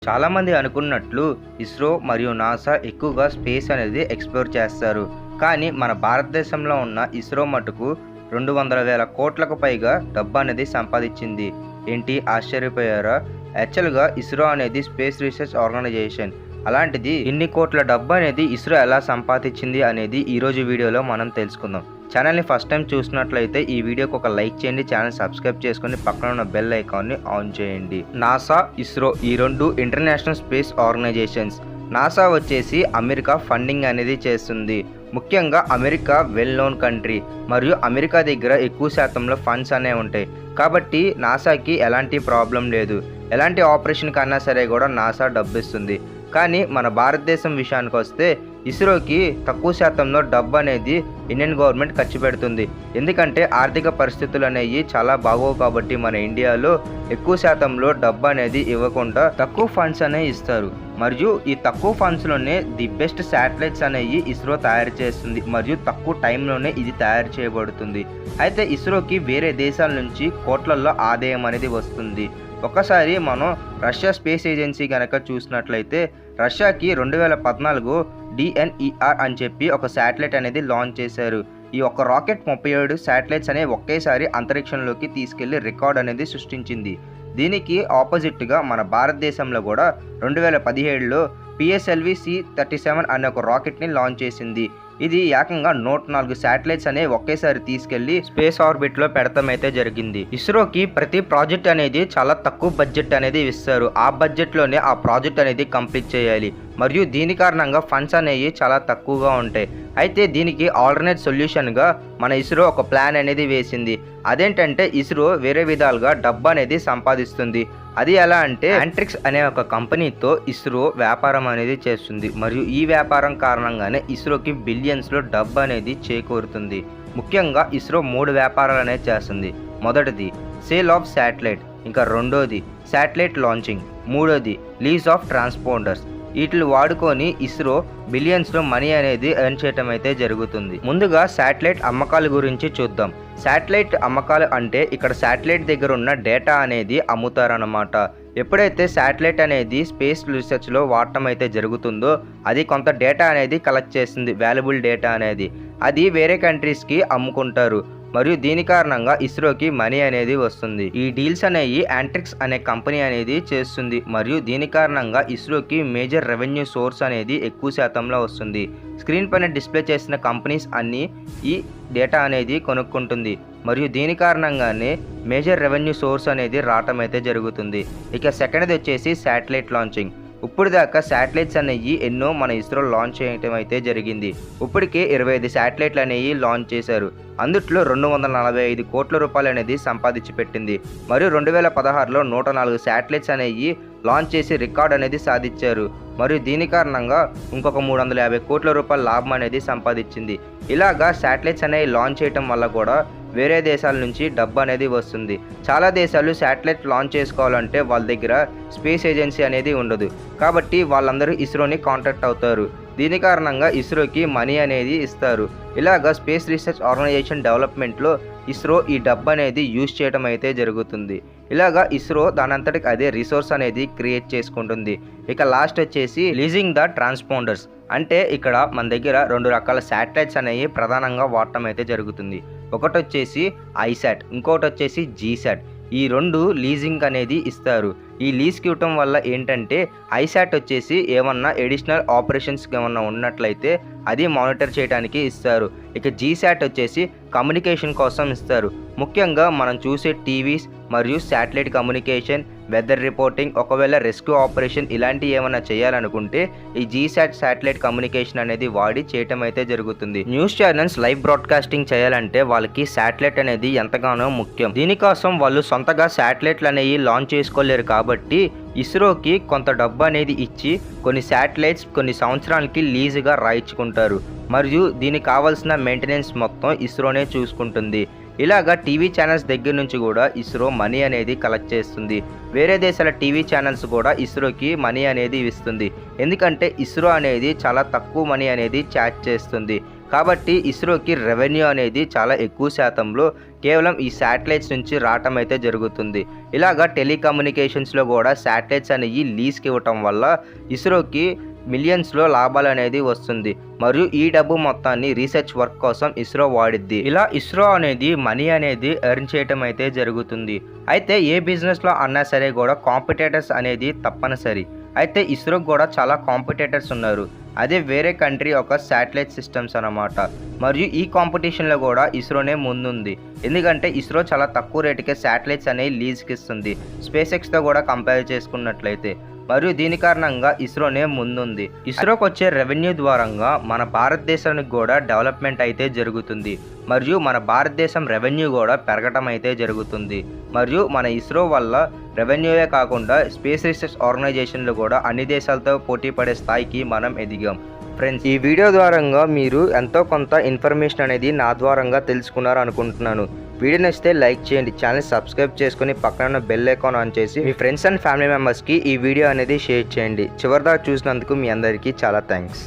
చాలామంది అనుకున్నట్లు ఇస్రో మరియు నాసా ఎక్కువగా స్పేస్ అనేది ఎక్స్ప్లోర్ చేస్తారు. కానీ మన భారతదేశంలో ఉన్న ఇస్రో మటుకు 200,000 కోట్లకు పైగా డబ్బు అనేది సంపాదించింది. ఏంటి ఆశ్చర్యపోయారా? యాక్చువల్గా ఇస్రో అనేది స్పేస్ రీసెర్చ్ ఆర్గనైజేషన్. అలాంటిది ఇన్ని కోట్ల డబ్బు అనేది ఇస్రో ఎలా సంపాదించింది అనేది ఈరోజు వీడియోలో మనం తెలుసుకుందాం. ఛానల్ని ఫస్ట్ టైం చూసినట్లయితే ఈ వీడియోకి ఒక లైక్ చేయండి, ఛానల్ సబ్స్క్రైబ్ చేసుకొని పక్కన ఉన్న బెల్ ఐకాన్ని ఆన్ చేయండి. నాసా, ఇస్రో ఈ రెండు ఇంటర్నేషనల్ స్పేస్ ఆర్గనైజేషన్స్. నాసా వచ్చేసి అమెరికా ఫండింగ్ అనేది చేస్తుంది. ముఖ్యంగా అమెరికా వెల్ నోన్ కంట్రీ మరియు అమెరికా దగ్గర ఎక్కువ శాతంలో ఫండ్స్ అనేవి ఉంటాయి. కాబట్టి నాసాకి ఎలాంటి ప్రాబ్లం లేదు. ఎలాంటి ఆపరేషన్ కన్నా సరే కూడా నాసా డబ్బు ఇస్తుంది. కానీ మన భారతదేశం విషయానికి వస్తే ఇస్రోకి తక్కువ శాతంలో డబ్బు అనేది ఇండియన్ గవర్నమెంట్ ఖర్చు పెడుతుంది. ఎందుకంటే ఆర్థిక పరిస్థితులు అనేవి చాలా బాగోవు కాబట్టి మన ఇండియాలో ఎక్కువ శాతంలో డబ్బు అనేది ఇవ్వకుండా తక్కువ ఫండ్స్ అనేవి ఇస్తారు. మరియు ఈ తక్కువ ఫండ్స్లోనే ది బెస్ట్ శాటిలైట్స్ అనేవి ఇస్రో తయారు చేస్తుంది మరియు తక్కువ టైంలోనే ఇది తయారు చేయబడుతుంది. అయితే ఇస్రోకి వేరే దేశాల నుంచి కోట్లల్లో ఆదాయం అనేది వస్తుంది. ఒకసారి మనం రష్యా స్పేస్ ఏజెన్సీ కనుక చూసినట్లయితే రష్యాకి 2014 DNER అని చెప్పి ఒక శాటిలైట్ అనేది లాంచ్ చేశారు. ఈ ఒక్క రాకెట్ 37 శాటిలైట్స్ అనేవి ఒకేసారి అంతరిక్షంలోకి తీసుకెళ్లి రికార్డ్ అనేది సృష్టించింది. దీనికి ఆపోజిట్గా మన భారతదేశంలో కూడా 2017లో PSLV-C-37 అనే ఒక రాకెట్ని లాంచ్ చేసింది. ఇది ఏకంగా 104 శాటిలైట్స్ అనేవి ఒకేసారి తీసుకెళ్లి స్పేస్ ఆర్బిట్లో పెడతామైతే జరిగింది. ఇస్రోకి ప్రతి ప్రాజెక్ట్ అనేది చాలా తక్కువ బడ్జెట్ అనేది ఇస్తారు. ఆ బడ్జెట్లోనే ఆ ప్రాజెక్ట్ అనేది కంప్లీట్ చేయాలి. మరియు దీని కారణంగా ఫండ్స్ అనేవి చాలా తక్కువగా ఉంటాయి. అయితే దీనికి ఆల్టర్నేట్ సొల్యూషన్గా మన ఇస్రో ఒక ప్లాన్ అనేది వేసింది. అదేంటంటే ఇస్రో వేరే విధాలుగా డబ్బు అనేది సంపాదిస్తుంది. అది ఎలా అంటే యాంట్రిక్స్ అనే ఒక కంపెనీతో ఇస్రో వ్యాపారం అనేది చేస్తుంది. మరియు ఈ వ్యాపారం కారణంగానే ఇస్రోకి బిలియన్స్లో డబ్బు అనేది చేకూరుతుంది. ముఖ్యంగా ఇస్రో 3 వ్యాపారాలు అనేది చేస్తుంది. మొదటిది సేల్ ఆఫ్ శాటిలైట్, ఇంకా రెండోది శాటిలైట్ లాంచింగ్, మూడోది లీజ్ ఆఫ్ ట్రాన్స్పోండర్స్. వీటిని వాడుకొని ఇస్రో బిలియన్స్లో మనీ అనేది ఎర్న్ చేయటం అయితే జరుగుతుంది. ముందుగా శాటిలైట్ అమ్మకాల గురించి చూద్దాం. శాటిలైట్ అమ్మకాలు అంటే ఇక్కడ శాటిలైట్ దగ్గర ఉన్న డేటా అనేది అమ్ముతారన్నమాట. ఎప్పుడైతే శాటిలైట్ అనేది స్పేస్ రీసెర్చ్లో వాడటం అయితే జరుగుతుందో అది కొంత డేటా అనేది కలెక్ట్ చేస్తుంది, వాల్యుబుల్ డేటా అనేది. అది వేరే కంట్రీస్కి అమ్ముకుంటారు మరియు దీని కారణంగా ఇస్రోకి మనీ అనేది వస్తుంది. ఈ డీల్స్ అనేవి యాంట్రిక్స్ అనే కంపెనీ అనేది చేస్తుంది మరియు దీని కారణంగా ఇస్రోకి మేజర్ రెవెన్యూ సోర్స్ అనేది ఎక్కువ శాతంలో వస్తుంది. స్క్రీన్ పైన డిస్ప్లే చేసిన కంపెనీస్ అన్నీ ఈ డేటా అనేది కొనుక్కుంటుంది మరియు దీని కారణంగానే మేజర్ రెవెన్యూ సోర్స్ అనేది రావటం అయితే జరుగుతుంది. ఇక సెకండ్ది వచ్చేసి శాటిలైట్ లాంచింగ్. ఇప్పుడు దాకా శాటిలైట్స్ అనేవి ఎన్నో మన ఇస్రో లాంచ్ చేయటం అయితే జరిగింది. ఇప్పటికే 25 శాటిలైట్లు అనేవి లాంచ్ చేశారు. అందుట్లో 245 కోట్ల రూపాయలు అనేది సంపాదించి పెట్టింది. మరియు 2016లో 104 శాటిలైట్స్ అనేవి లాంచ్ చేసి రికార్డ్ అనేది సాధించారు. మరియు దీని కారణంగా ఇంకొక 350 కోట్ల రూపాయల లాభం అనేది సంపాదించింది. ఇలాగా శాటిలైట్స్ అనేవి లాంచ్ చేయటం వల్ల కూడా వేరే దేశాల నుంచి డబ్బు అనేది వస్తుంది. చాలా దేశాలు శాటిలైట్ లాంచ్ చేసుకోవాలంటే వాళ్ళ దగ్గర స్పేస్ ఏజెన్సీ అనేది ఉండదు. కాబట్టి వాళ్ళందరూ ఇస్రోని కాంటాక్ట్ అవుతారు. దీని కారణంగా ఇస్రోకి మనీ అనేది ఇస్తారు. ఇలాగా స్పేస్ రీసెర్చ్ ఆర్గనైజేషన్ డెవలప్మెంట్లో ఇస్రో ఈ డబ్బు అనేది యూజ్ చేయడం అయితే జరుగుతుంది. ఇలాగా ఇస్రో దానంతటికి అదే రిసోర్స్ అనేది క్రియేట్ చేసుకుంటుంది. ఇక లాస్ట్ వచ్చేసి లీజింగ్ ద ట్రాన్స్పోండర్స్. అంటే ఇక్కడ మన దగ్గర 2 రకాల శాటిలైట్స్ అనేవి ప్రధానంగా వాడటం అయితే జరుగుతుంది. ఒకటి వచ్చేసి ఐశాట్, ఇంకోటి వచ్చేసి జీశాట్. ఈ 2 లీజింగ్ అనేది ఇస్తారు. ఈ లీజ్కి ఇవ్వటం వల్ల ఏంటంటే ఐశాట్ వచ్చేసి ఏమన్నా ఎడిషనల్ ఆపరేషన్స్ ఏమన్నా ఉన్నట్లయితే అది మానిటర్ చేయడానికి ఇస్తారు. ఇక జీశాట్ వచ్చేసి కమ్యూనికేషన్ కోసం ఇస్తారు. ముఖ్యంగా మనం చూసే టీవీస్ మరియు శాటిలైట్ కమ్యూనికేషన్, వెదర్ రిపోర్టింగ్, ఒకవేళ రెస్క్యూ ఆపరేషన్ ఇలాంటివి ఏమైనా చేయాలనుకుంటే ఈ జీశాట్ శాటిలైట్ కమ్యూనికేషన్ అనేది వాడి చేయటం అయితే జరుగుతుంది. న్యూస్ ఛానల్స్ లైవ్ బ్రాడ్కాస్టింగ్ చేయాలంటే వాళ్ళకి శాటిలైట్ అనేది ఎంతగానో ముఖ్యం. దీనికోసం వాళ్ళు సొంతగా శాటిలైట్లు అనేవి లాంచ్ చేసుకోలేరు కాబట్టి ఇస్రోకి కొంత డబ్బు అనేది ఇచ్చి కొన్ని శాటిలైట్స్ కొన్ని సంవత్సరాలకి లీజుగా రాయించుకుంటారు మరియు దీనికి కావాల్సిన మెయింటెనెన్స్ మొత్తం ఇస్రోనే చూసుకుంటుంది. ఇలాగా టీవీ ఛానల్స్ దగ్గర నుంచి కూడా ఇస్రో మనీ అనేది కలెక్ట్ చేస్తుంది. వేరే దేశాల టీవీ ఛానల్స్ కూడా ఇస్రోకి మనీ అనేది ఇస్తుంది. ఎందుకంటే ఇస్రో అనేది చాలా తక్కువ మనీ అనేది చార్జ్ చేస్తుంది. కాబట్టి ఇస్రోకి రెవెన్యూ అనేది చాలా ఎక్కువ శాతంలో కేవలం ఈ శాటిలైట్స్ నుంచి రావటం అయితే జరుగుతుంది. ఇలాగా టెలికమ్యూనికేషన్స్లో కూడా శాటిలైట్స్ అనేవి లీజ్కి ఇవ్వటం వల్ల ఇస్రోకి మిలియన్స్లో లాభాలు అనేది వస్తుంది. మరియు ఈ డబ్బు మొత్తాన్ని రీసెర్చ్ వర్క్ కోసం ఇస్రో వాడిద్ది. ఇలా ఇస్రో అనేది మనీ అనేది ఎర్న్ చేయటం అయితే జరుగుతుంది. అయితే ఏ బిజినెస్లో అన్నా సరే కూడా కాంపిటేటర్స్ అనేది తప్పనిసరి. అయితే ఇస్రోకి కూడా చాలా కాంపిటేటర్స్ ఉన్నారు. అదే వేరే కంట్రీ ఒక శాటిలైట్ సిస్టమ్స్ అన్నమాట. మరియు ఈ కాంపిటీషన్లో కూడా ఇస్రోనే ముందుంది. ఎందుకంటే ఇస్రో చాలా తక్కువ రేటుకే శాటిలైట్స్ అనేవి లీజ్కి ఇస్తుంది స్పేస్ ఎక్స్తో కూడా కంపేర్ చేసుకున్నట్లయితే. మరియు దీని కారణంగా ఇస్రోనే ముందుంది. ఇస్రోకి వచ్చే రెవెన్యూ ద్వారంగా మన భారతదేశానికి కూడా డెవలప్మెంట్ అయితే జరుగుతుంది. మరియు మన భారతదేశం రెవెన్యూ కూడా పెరగటం అయితే జరుగుతుంది. మరియు మన ఇస్రో వల్ల రెవెన్యూయే కాకుండా స్పేస్ రీసెర్చ్ ఆర్గనైజేషన్లు కూడా అన్ని దేశాలతో పోటీ పడే స్థాయికి మనం ఎదిగాం. ఫ్రెండ్స్, ఈ వీడియో ద్వారంగా మీరు ఎంతో కొంత ఇన్ఫర్మేషన్ అనేది నా ద్వారంగా తెలుసుకున్నారు అనుకుంటున్నాను. వీడియో నచ్చితే లైక్ చేయండి, ఛానల్ సబ్స్క్రైబ్ చేసుకుని పక్కన ఉన్న బెల్ ఐకాన్ ఆన్ చేసి మీ ఫ్రెండ్స్ అండ్ ఫ్యామిలీ మెంబర్స్కి ఈ వీడియో అనేది షేర్ చేయండి. చివరిదాకా చూసినందుకు మీ అందరికీ చాలా థ్యాంక్స్.